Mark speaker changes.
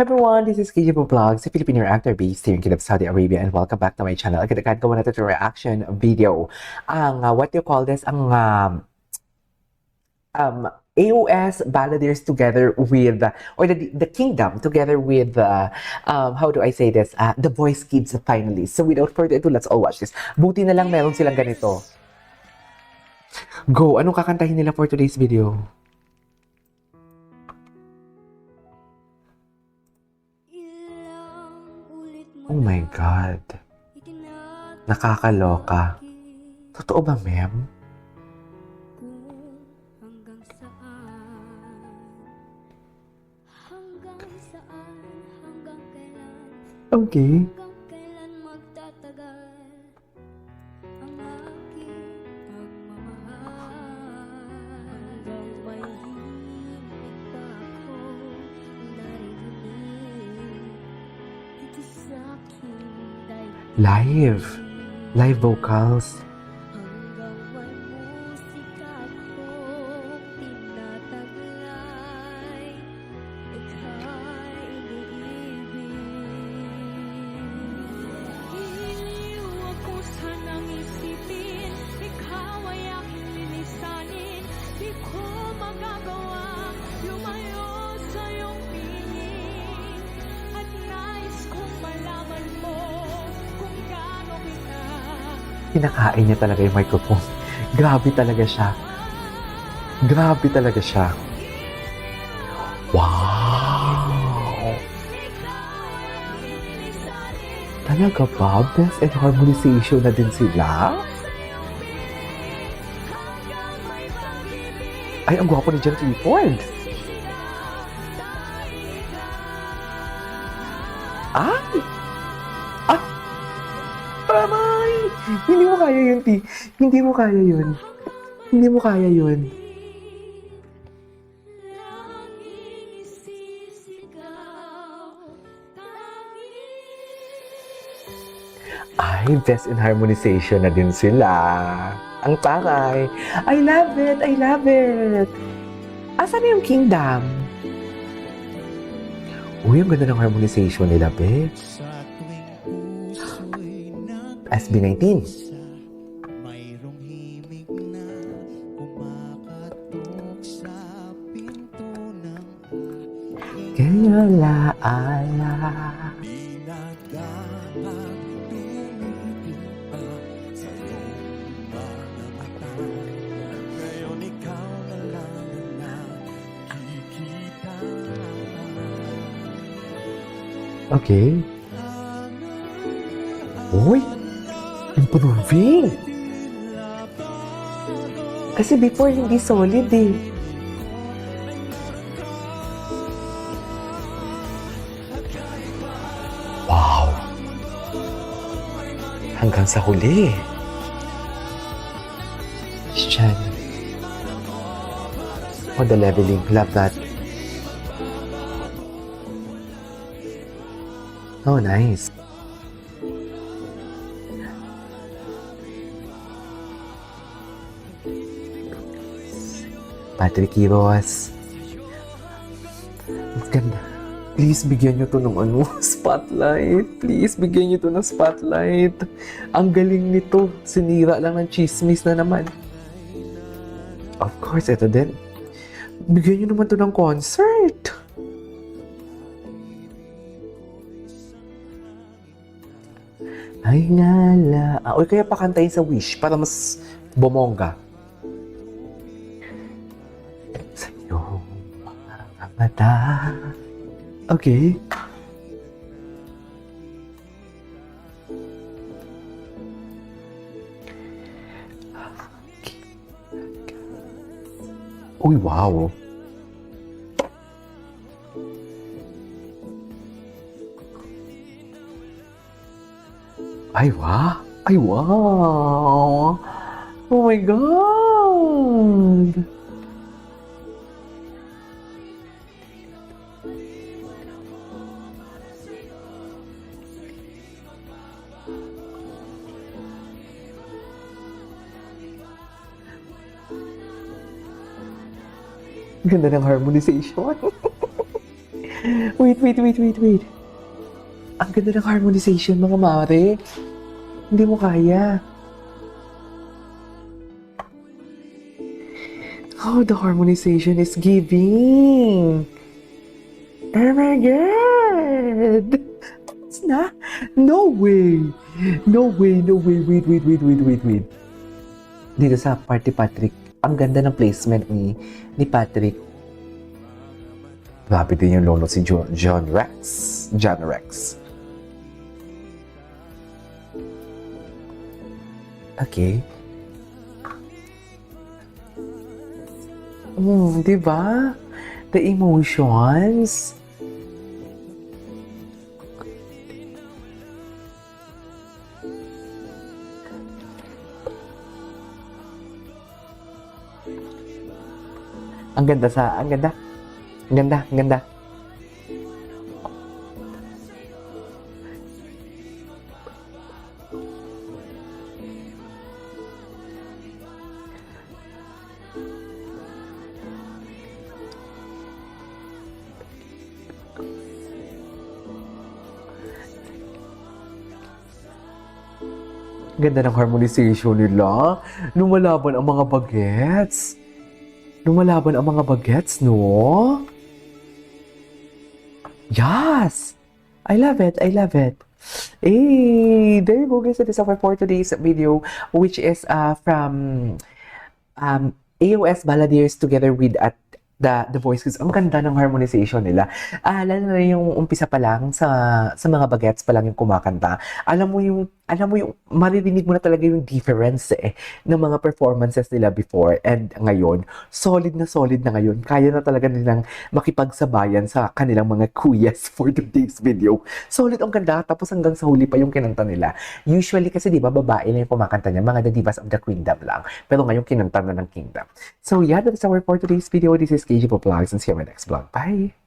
Speaker 1: Everyone, this is KJ Vlogs, a Filipino actor based here in Kingdom of Saudi Arabia, and welcome back to my channel. Agad-agad gawa natin ito reaction video. What do you call this? AOS Balladeers together with, or the Kingdom together with, how do I say this? The Voice Kids finally. So without further ado, let's all watch this. Buti na lang meron silang ganito. Go! Anong kakantahin nila for today's video? Oh my God. Nakakaloka. Totoo ba, ma'am? Okay. Live vocals. Kinakain niya talaga yung microphone. Grabe talaga siya. Grabe talaga siya. Wow! Talaga ba? Best and harmonization na din sila? Ay, ang gwapo ni Jen Clifford. Ay! Ah! Paramay! Hindi mo kaya yun, T. Hindi mo kaya yun. Hindi mo kaya yun. Ay, best in harmonization na din sila. Ang taray. I love it! I love it! Asan na yung Kingdom? Uy, ang ganda ng harmonization nila, be. SB19. Kaya laala. Okay. Uy! Improving! Kasi before, hindi solid eh. Wow! Hanggang sa huli. Christian. Oh, the leveling. Love that. Oh, nice. Patrick Quiroz. Ang ganda. Please, bigyan nyo to ng spotlight. Please, bigyan nyo to ng spotlight. Ang galing nito. Sinira lang ng chismis na naman. Of course, ito din. Bigyan nyo naman to ng concert. Ay, ngala. Uy, kaya pakantayin sa Wish para mas bomongga. Sa iyong mga mata. Okay. Uy, wow. Ay, wow! Ay, wow! Oh my God! Ganda ng harmonization. Wait. Ang ganda ng harmonization, mga mare. Hindi mo kaya. Oh, the harmonization is giving. Oh my God! It's na? No way! Wait. Dito sa Party Patrick, ang ganda ng placement ni Patrick. Grabe din yung lolo si John Rex. Okay. Di ba? The emotions. Ang ganda. Ganda ng harmonization nila. Lumalaban ang mga bagets, no? Yes! I love it. Hey, there you go guys. That is our for today's video, which is from AOS Balladeers together with at The Voice Kids. Ang ganda ng harmonization nila. Lalo na yung umpisa pa lang sa mga bagets pa lang yung kumakanta. Alam mo yung maririnig mo na talaga yung difference ng mga performances nila before and ngayon. Solid na ngayon. Kaya na talaga nilang makipagsabayan sa kanilang mga kuyas for today's video. Solid ang ganda. Tapos hanggang sa huli pa yung kinanta nila. Usually kasi di ba babae lang yung kumakanta niya. Mga The Divas of the Queendom lang. Pero ngayon kinanta na ng Kingdom. So yeah, that is our for today's video. This is KG Vlogs and see you in my next vlog. Bye!